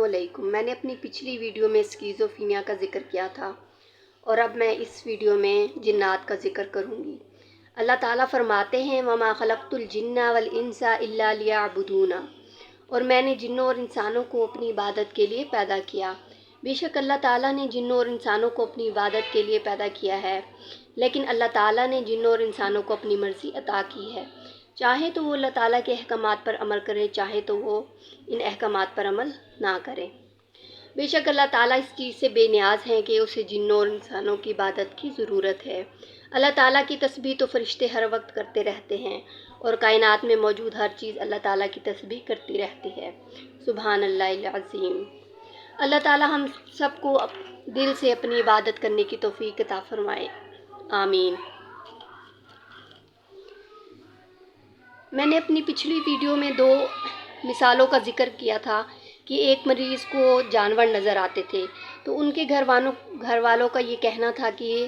السلام علیکم۔ میں نے اپنی پچھلی ویڈیو میں اسکیزوفرینیا کا ذکر کیا تھا اور اب میں اس ویڈیو میں جنات کا ذکر کروں گی۔ اللہ تعالیٰ فرماتے ہیں وَمَا خَلَقْتُ الْجِنَّ وَالْإِنسَ إِلَّا لِيَعْبُدُونَ، اور میں نے جنوں اور انسانوں کو اپنی عبادت کے لیے پیدا کیا۔ بے شک اللہ تعالیٰ نے جنوں اور انسانوں کو اپنی عبادت کے لیے پیدا کیا ہے، لیکن اللہ تعالیٰ نے جنوں اور انسانوں کو اپنی مرضی عطا کی ہے۔ چاہے تو وہ اللہ تعالیٰ کے احکامات پر عمل کریں، چاہے تو وہ ان احکامات پر عمل نہ کریں۔ بے شک اللہ تعالیٰ اس چیز سے بے نیاز ہیں کہ اسے جنوں اور انسانوں کی عبادت کی ضرورت ہے۔ اللہ تعالیٰ کی تسبیح تو فرشتے ہر وقت کرتے رہتے ہیں، اور کائنات میں موجود ہر چیز اللہ تعالیٰ کی تسبیح کرتی رہتی ہے۔ سبحان اللہ العظیم۔ اللہ تعالیٰ ہم سب کو دل سے اپنی عبادت کرنے کی توفیق عطا فرمائے، آمین۔ میں نے اپنی پچھلی ویڈیو میں 2 مثالوں کا ذکر کیا تھا کہ ایک مریض کو جانور نظر آتے تھے، تو ان کے گھر والوں کا یہ کہنا تھا کہ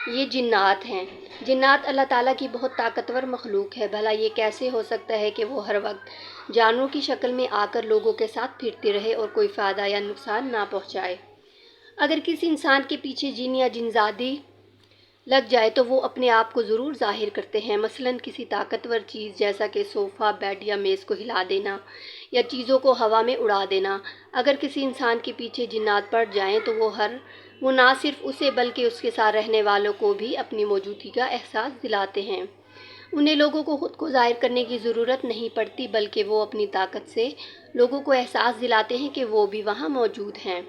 یہ جنات ہیں۔ جنات اللہ تعالیٰ کی بہت طاقتور مخلوق ہے، بھلا یہ کیسے ہو سکتا ہے کہ وہ ہر وقت جانوروں کی شکل میں آ کر لوگوں کے ساتھ پھرتی رہے اور کوئی فائدہ یا نقصان نہ پہنچائے۔ اگر کسی انسان کے پیچھے جن یا جنزادی لگ جائے تو وہ اپنے آپ کو ضرور ظاہر کرتے ہیں، مثلاً کسی طاقتور چیز جیسا کہ صوفہ، بیڈ یا میز کو ہلا دینا یا چیزوں کو ہوا میں اڑا دینا۔ اگر کسی انسان کے پیچھے جنات پڑ جائیں تو وہ نہ صرف اسے بلکہ اس کے ساتھ رہنے والوں کو بھی اپنی موجودگی کا احساس دلاتے ہیں۔ انہیں لوگوں کو خود کو ظاہر کرنے کی ضرورت نہیں پڑتی، بلکہ وہ اپنی طاقت سے لوگوں کو احساس دلاتے ہیں کہ وہ بھی وہاں موجود ہیں۔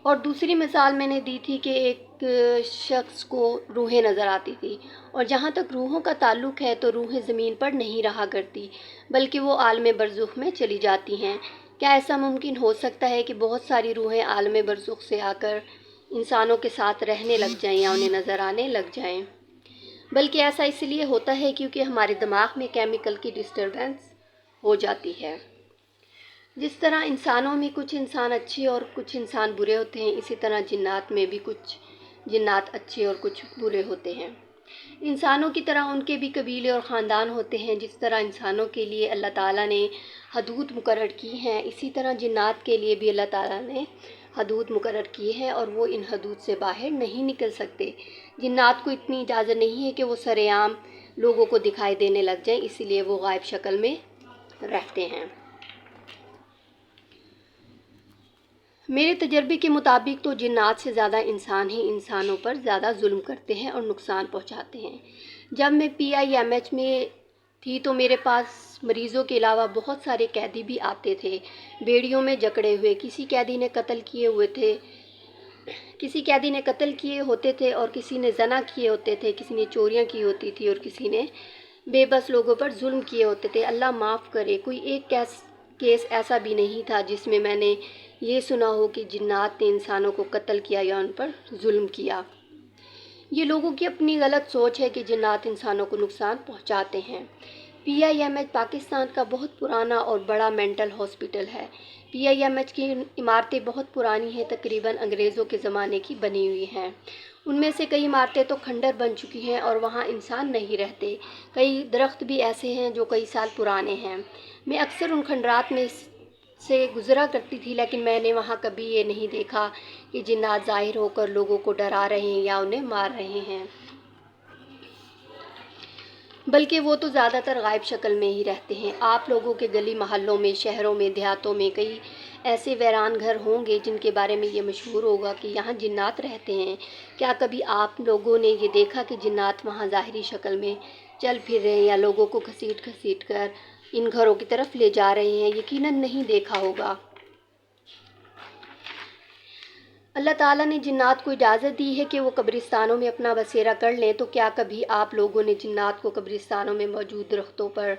اور دوسری مثال میں نے دی تھی کہ ایک شخص کو روحیں نظر آتی تھی، اور جہاں تک روحوں کا تعلق ہے تو روحیں زمین پر نہیں رہا کرتی، بلکہ وہ عالم برزخ میں چلی جاتی ہیں۔ کیا ایسا ممکن ہو سکتا ہے کہ بہت ساری روحیں عالم برزخ سے آ کر انسانوں کے ساتھ رہنے لگ جائیں یا انہیں نظر آنے لگ جائیں؟ بلکہ ایسا اس لیے ہوتا ہے کیونکہ ہمارے دماغ میں کیمیکل کی ڈسٹربنس ہو جاتی ہے۔ جس طرح انسانوں میں کچھ انسان اچھے اور کچھ انسان برے ہوتے ہیں، اسی طرح جنات میں بھی کچھ جنات اچھے اور کچھ برے ہوتے ہیں۔ انسانوں کی طرح ان کے بھی قبیلے اور خاندان ہوتے ہیں۔ جس طرح انسانوں کے لیے اللہ تعالیٰ نے حدود مقرر کی ہیں، اسی طرح جنات کے لیے بھی اللہ تعالیٰ نے حدود مقرر کی ہیں، اور وہ ان حدود سے باہر نہیں نکل سکتے۔ جنات کو اتنی اجازت نہیں ہے کہ وہ سرِ عام لوگوں کو دکھائی دینے لگ جائیں، اسی لیے وہ غائب شکل میں رہتے ہیں۔ میرے تجربے کے مطابق تو جنات سے زیادہ انسان ہی انسانوں پر زیادہ ظلم کرتے ہیں اور نقصان پہنچاتے ہیں۔ جب میں PIMH میں تھی تو میرے پاس مریضوں کے علاوہ بہت سارے قیدی بھی آتے تھے، بیڑیوں میں جکڑے ہوئے۔ کسی قیدی نے قتل کیے ہوتے تھے اور کسی نے زنا کیے ہوتے تھے، کسی نے چوریاں کی ہوتی تھی اور کسی نے بے بس لوگوں پر ظلم کیے ہوتے تھے۔ اللہ معاف کرے، کوئی ایک کیس ایسا بھی نہیں تھا جس میں نے یہ سنا ہو کہ جنات نے انسانوں کو قتل کیا یا ان پر ظلم کیا۔ یہ لوگوں کی اپنی غلط سوچ ہے کہ جنات انسانوں کو نقصان پہنچاتے ہیں۔ PIMH پاکستان کا بہت پرانا اور بڑا مینٹل ہاسپٹل ہے۔ PIMH کی عمارتیں بہت پرانی ہیں، تقریباً انگریزوں کے زمانے کی بنی ہوئی ہیں۔ ان میں سے کئی عمارتیں تو کھنڈر بن چکی ہیں اور وہاں انسان نہیں رہتے۔ کئی درخت بھی ایسے ہیں جو کئی سال پرانے ہیں۔ میں اکثر ان کھنڈرات میں سے گزرا کرتی تھی، لیکن میں نے وہاں کبھی یہ نہیں دیکھا کہ جنات ظاہر ہو کر لوگوں کو ڈرا رہے ہیں یا انہیں مار رہے ہیں، بلکہ وہ تو زیادہ تر غائب شکل میں ہی رہتے ہیں۔ آپ لوگوں کے گلی محلوں میں، شہروں میں، دیہاتوں میں کئی ایسے ویران گھر ہوں گے جن کے بارے میں یہ مشہور ہوگا کہ یہاں جنات رہتے ہیں۔ کیا کبھی آپ لوگوں نے یہ دیکھا کہ جنات وہاں ظاہری شکل میں چل پھر رہے ہیں یا لوگوں کو گھسیٹ کر ان گھروں کی طرف لے جا رہے ہیں؟ یقیناً نہیں دیکھا ہوگا۔ اللہ تعالیٰ نے جنات کو اجازت دی ہے کہ وہ قبرستانوں میں اپنا بسیرا کر لیں، تو کیا کبھی آپ لوگوں نے جنات کو قبرستانوں میں موجود درختوں پر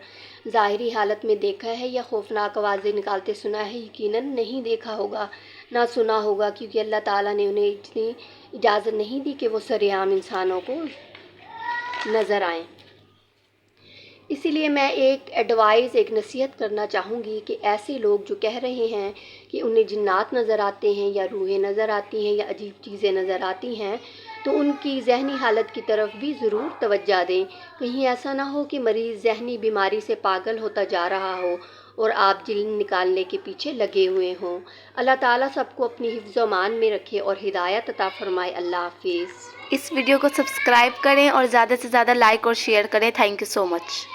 ظاہری حالت میں دیکھا ہے یا خوفناک آوازیں نکالتے سنا ہے؟ یقیناً نہیں دیکھا ہوگا، نہ سنا ہوگا، کیونکہ اللہ تعالیٰ نے انہیں اتنی اجازت نہیں دی کہ وہ سرِ عام انسانوں کو نظر آئیں۔ اسی لیے میں ایک نصیحت کرنا چاہوں گی کہ ایسے لوگ جو کہہ رہے ہیں کہ انہیں جنات نظر آتے ہیں یا روحیں نظر آتی ہیں یا عجیب چیزیں نظر آتی ہیں، تو ان کی ذہنی حالت کی طرف بھی ضرور توجہ دیں۔ کہیں ایسا نہ ہو کہ مریض ذہنی بیماری سے پاگل ہوتا جا رہا ہو اور آپ دل نکالنے کے پیچھے لگے ہوئے ہوں۔ اللہ تعالیٰ سب کو اپنی حفظ و امان میں رکھے اور ہدایت عطا فرمائے۔ اللہ حافظ۔ اس ویڈیو کو سبسکرائب کریں اور زیادہ سے زیادہ لائک اور شیئر کریں۔ Thank you so much.